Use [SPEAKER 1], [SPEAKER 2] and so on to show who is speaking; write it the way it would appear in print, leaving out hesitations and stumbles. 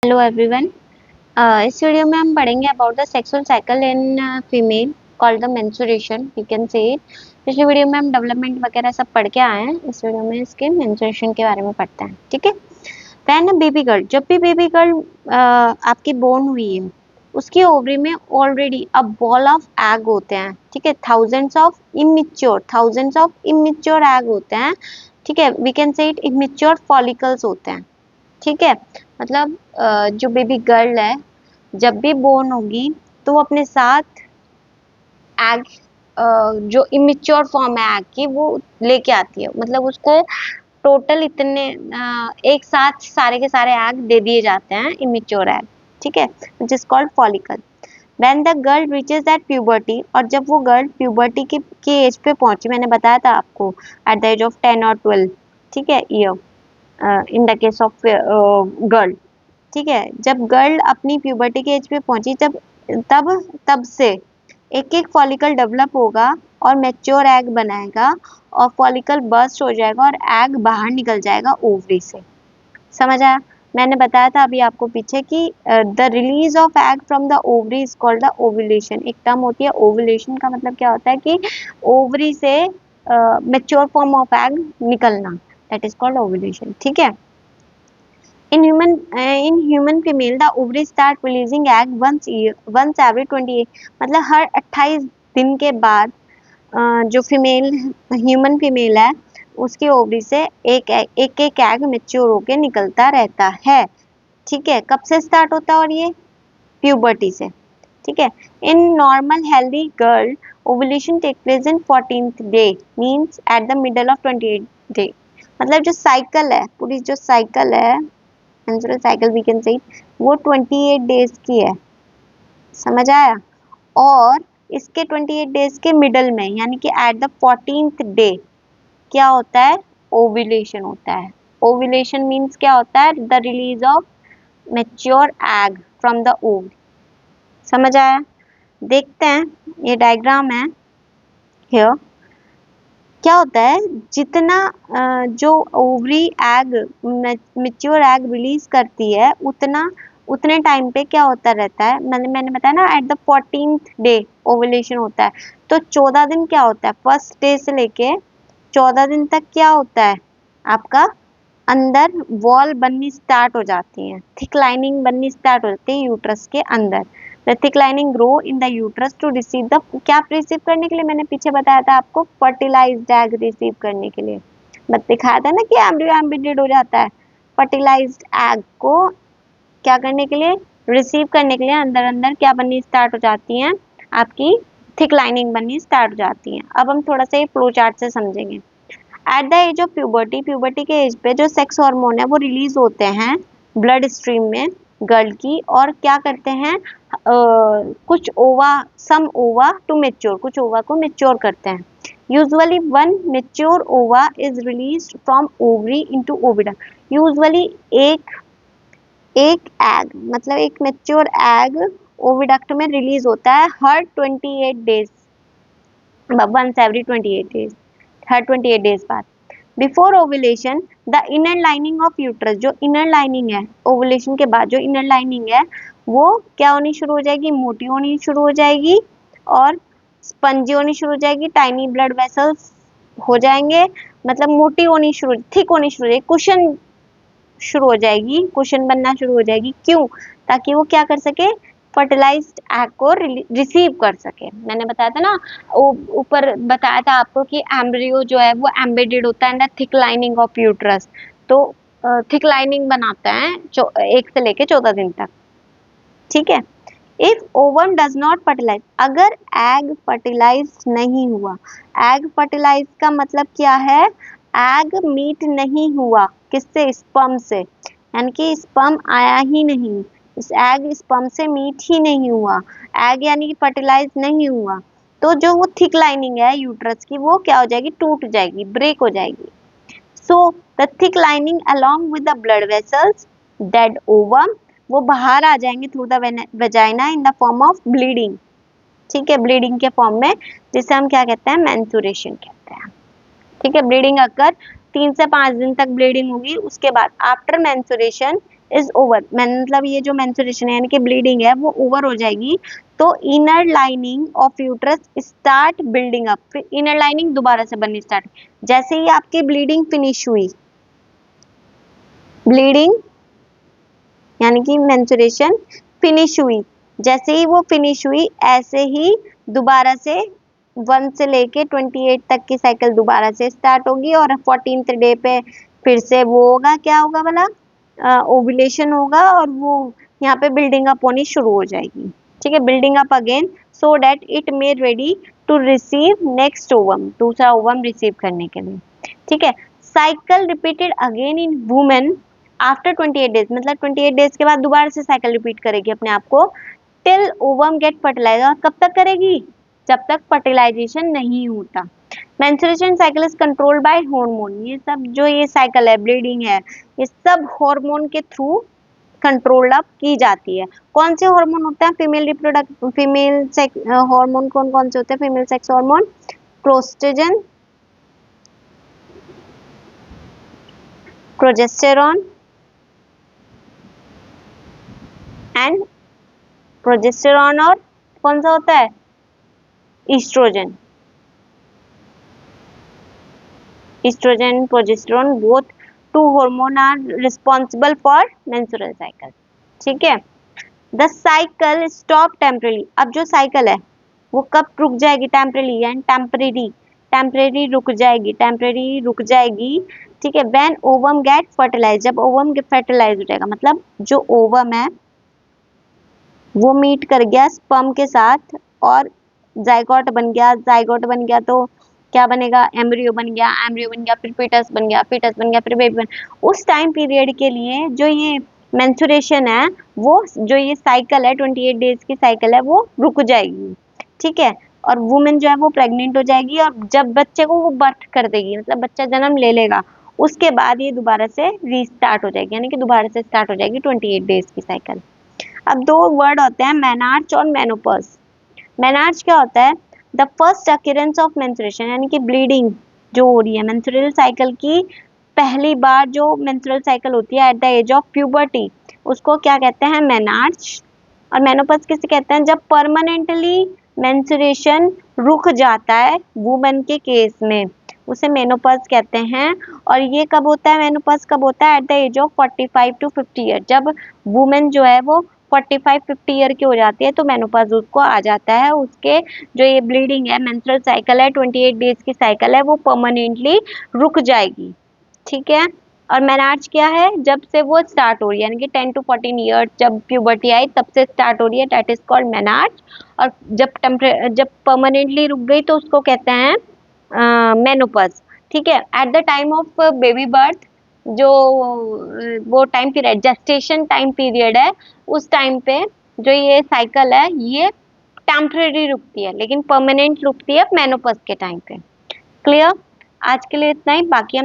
[SPEAKER 1] Hello everyone. इस video में हम पढ़ेंगे about the sexual cycle in female called the menstruation, you can say it. पिछले video में हम डेवलपमेंट वगैरह सब पढ़ के आए हैं, इस वीडियो में इसके मेंस्ट्रुएशन के बारे में पढ़ते हैं, ठीक है। व्हेन बेबी गर्ल, जब भी बेबी गर्ल आपकी बोर्न हुई है, उसकी ओवरी में already a ball of egg होते हैं, ठीक है। थाउजेंड्स ऑफ इमेच्योर एग होते हैं, ठीक है। We can say it immature follicles होते हैं, ठीक है। मतलब जो बेबी गर्ल है जब भी बोर्न होगी तो वो अपने साथ एग, जो इमेच्योर फॉर्म है एग की, वो लेके आती है। मतलब उसको टोटल इतने एक साथ सारे के सारे एग दे दिए जाते हैं, इमेच्योर एग, ठीक है, which is called follicle. When the girl reaches that puberty, और जब वो गर्ल प्यूबर्टी की एज पे पहुंची, मैंने बताया था आपको एट द एज ऑफ 10 और 12, ठीक है, year in the case of girl, ठीक है। जब गर्ल अपनी प्यूबर्टी के एज पे पहुंची, तब तब से एक एक फॉलिकल डेवलप होगा और मैच्योर एग बनाएगा, और फॉलिकल बर्स्ट हो जाएगा और एग बाहर निकल जाएगा ओवरी से। समझ आया? मैंने बताया था अभी आपको पीछे कि the release of egg from the ovary is called the ovulation. एक टर्म होती है ओव्यूलेशन, का मतलब क्या होता है कि ओवरी से मैच्योर फॉर्म ऑफ एग निकलना, दैट इज कॉल्ड ओव्यूलेशन, ठीक है। in human female the ovaries start releasing egg once every 28, मतलब हर 28 दिन के बाद जो फीमेल ह्यूमन फीमेल है उसकी ओवरी से एक एग मेच्योर होके निकलता रहता है, ठीक है। कब से स्टार्ट होता है? और ये प्यूबर्टी से, ठीक है। In normal healthy girl ovulation take place in 14th day, means at the middle of 28 day. मतलब जो साइकिल है, पूरी जो साइकिल है, मेंस्ट्रुअल साइकिल वी कैन से, वो 28 डेज की है। समझ आया? और इसके 28 डेज के मिडल में, यानी कि एट द 14th डे क्या होता है? ओव्यूलेशन होता है। ओव्यूलेशन मींस क्या होता है? The release of mature egg from the ओव। समझ आया? देखते हैं, ये डायग्राम है हियर। क्या होता है, जितना जो ovary egg mature egg release करती है, उतने टाइम पे क्या होता रहता है, मैंने बताया ना, at the 14th day ovulation होता है। तो 14 दिन क्या होता है, फर्स्ट डे से लेके 14 दिन तक क्या होता है आपका, अंदर वॉल बननी स्टार्ट हो जाती है, थिक लाइनिंग बननी स्टार्ट हो जाती है यूट्रस के अंदर। The thick lining grow in the uterus to receive the, क्या रिसीव करने के लिए? मैंने पीछे बताया था आपको, फर्टिलाइज्ड एग रिसीव करने के लिए। बस दिखाया था ना कि एम्ब्रियो एम्बिडेड हो जाता है। फर्टिलाइज्ड एग को क्या करने के लिए? रिसीव करने के लिए अंदर अंदर क्या बननी स्टार्ट हो जाती हैं आपकी, थिक लाइनिंग बननी स्टार्ट हो जाती है। अब हम थोड़ा सा ये फ्लो चार्ट से समझेंगे। At the age of puberty, puberty के एज पे जो सेक्स हार्मोन है वो रिलीज होते हैं ब्लड स्ट्रीम में गर्ल की, और क्या करते हैं, कुछ ओवा, सम ओवा टू मेच्योर, कुछ ओवा को मेच्योर करते हैं। यूजुअली वन मेच्योर ओवा is released from ovary into oviduct. Usually एक एक एग, मतलब एक मेच्योर एग ओविडक्ट में रिलीज होता है हर 28 डेज, वंस एवरी 28 डेज, हर 28 डेज बाद। Before ovulation the inner lining of uterus, जो इनर लाइनिंग है ओवुलेशन के बाद, जो इनर लाइनिंग है वो क्या होनी शुरू हो जाएगी? मोटी होनी शुरू हो जाएगी और स्पंजी होनी शुरू हो जाएगी। टाइनी ब्लड वेसल्स हो जाएंगे, मतलब मोटी होनी शुरू, थिक होनी शुरू हो जाएगी, कुशन शुरू हो जाएगी, कुशन बनना शुरू हो जाएगी। क्यों? ताकि वो क्या कर सके, फर्टिलाइज्ड एग को रिसीव कर सके। मैंने बताया था ना, ऊपर बताया था आपको कि एम्ब्रियो जो है वो एम्बेडेड होता है in the thick lining of uterus. तो थिक लाइनिंग बनाता है 1 से लेके 14 दिन तक, ठीक है। If ovum does not fertilise, अगर एग फर्टिलाइज नहीं हुआ, एग फर्टिलाइज का मतलब क्या है? एग मीट नहीं हुआ, किससे? स्पर्म से, यानी कि स्पर्म आया ही नहीं, इस एग स्पर्म से मीट ही नहीं हुआ, एग यानी कि फर्टिलाइज नहीं हुआ, तो जो वो थिक लाइनिंग है यूट्रस की वो क्या हो जाएगी? टूट जाएगी, ब्रेक हो जाएगी। So the thick lining along with the blood vessels, dead ovum, वो बाहर आ जाएंगे through the vagina in the form of bleeding, ठीक है, ब्लीडिंग के फॉर्म में, जिसे हम क्या कहते हैं? मेंस्ट्रुएशन कहते हैं, ठीक है। ब्लीडिंग अगर 3 से 5 दिन तक ब्लीडिंग होगी, उसके बाद आफ्टर मेंस्ट्रुएशन इज ओवर, मतलब ये जो मेंस्ट्रुएशन है यानी कि ब्लीडिंग है वो ओवर हो जाएगी, तो inner lining of uterus start building up, फिर इनर लाइनिंग दोबारा से बननी स्टार्ट। जैसे ही आपकी ब्लीडिंग फिनिश हुई, ब्लीडिंग यानी कि मेंस्ट्रुएशन फिनिश हुई, जैसे ही वो फिनिश हुई ऐसे ही दोबारा से 1 से लेके 28 तक की साइकिल दोबारा से स्टार्ट होगी, और 14th डे पे फिर से वो होगा, क्या होगा भला, ओव्यूलेशन होगा, और वो यहाँ पे बिल्डिंग अप होनी शुरू हो जाएगी। ठीक है, building up again so that it may ready to receive next ovum, दूसरा ओवम रिसीव करने के लिए। ठीक है, cycle repeated again in women after 28 days, मतलब 28 डेज के बाद दोबारा से साइकिल रिपीट करेगी अपने आप को, टिल ओवम गेट फर्टिलाइज, और कब तक करेगी, जब तक फर्टिलाइजेशन नहीं होता। Menstruation cycle is controlled by hormone, ये सब जो ये साइकिल है, ब्लीडिंग है, ये सब हार्मोन के थ्रू कंट्रोल्ड अप की जाती है। कौन से हार्मोन होते हैं, फीमेल सेक्स हार्मोन कौन कौन से होते हैं, female sex hormone, progestogen, progesterone and progesterone, और कौन सा होता है, estrogen. Estrogen, progesterone, both two hormone are responsible for menstrual cycle. ठीक है, the cycle stop temporarily, अब जो साइकिल है वो कब रुक जाएगी, टेम्पररी एंड टेम्परेरी रुक जाएगी, टेम्परेरी रुक जाएगी। ठीक है, व्हेन ओवम गेट फर्टिलाइज, जब ओवम फर्टिलाइज हो जाएगा, मतलब जो ओवम है वो मीट कर गया स्पर्म के साथ और जाइगोट बन गया, जाइगोट बन गया तो क्या बनेगा, एम्ब्रियो बन गया, एम्ब्रियो बन गया फिर फीटस बन गया, फीटस बन गया फिर बेबी बन, उस टाइम पीरियड के लिए जो ये मेंस्ट्रुएशन है, वो जो ये साइकिल है 28 डेज की साइकिल है वो रुक जाएगी। ठीक है, और वुमेन जो है वो प्रेग्नेंट हो जाएगी, और जब बच्चे को वो बर्थ कर देगी, मतलब बच्चा जन्म ले लेगा, उसके बाद ये दोबारा से रीस्टार्ट हो जाएगी, यानी कि दोबारा से स्टार्ट हो जाएगी 28 डेज की साइकिल। अब दो वर्ड होते हैं, मेनार्च और मेनोपॉज। मेनार्च क्या होता है, the first occurrence of menstruation, यानी कि ब्लीडिंग जो हो रही है मेंस्ट्रुअल साइकिल की पहली बार जो मेंस्ट्रुअल साइकिल होती है at the age of puberty, उसको क्या कहते हैं, मेनार्च। और मेनोपॉज किसे कहते हैं, जब परमानेंटली मेंस्ट्रुएशन रुक जाता है वुमेन के केस में, उसे मेनोपॉज कहते हैं। और ये कब होता है, मेनोपॉज कब होता है, at the age of 45 to 50 year, जब वुमेन जो है वो 45-50 ईयर की हो जाती है तो मेनोपॉज उसको आ जाता है, उसके जो ये ब्लीडिंग है, मेंस्ट्रुअल साइकिल है, 28 डेज की साइकिल है, वो परमानेंटली रुक जाएगी। ठीक है, और मेनार्च क्या है, जब से वो स्टार्ट हो रही है, यानी कि 10 to 14 ईयर जब प्यूबर्टी आई तब से स्टार्ट हो रही है, दैट इज कॉल्ड मेनार्च। और जब परमानेंटली रुक गई तो उसको कहते हैं मेनोपॉज। ठीक है, at the time of baby birth, जो वो time period gestation time period है, उस टाइम पे जो ये साइकिल है ये टेम्परेरी रुकती है, लेकिन परमानेंट रुकती है मेनोपॉज के टाइम पे। क्लियर, आज के लिए इतना ही, बाकी हम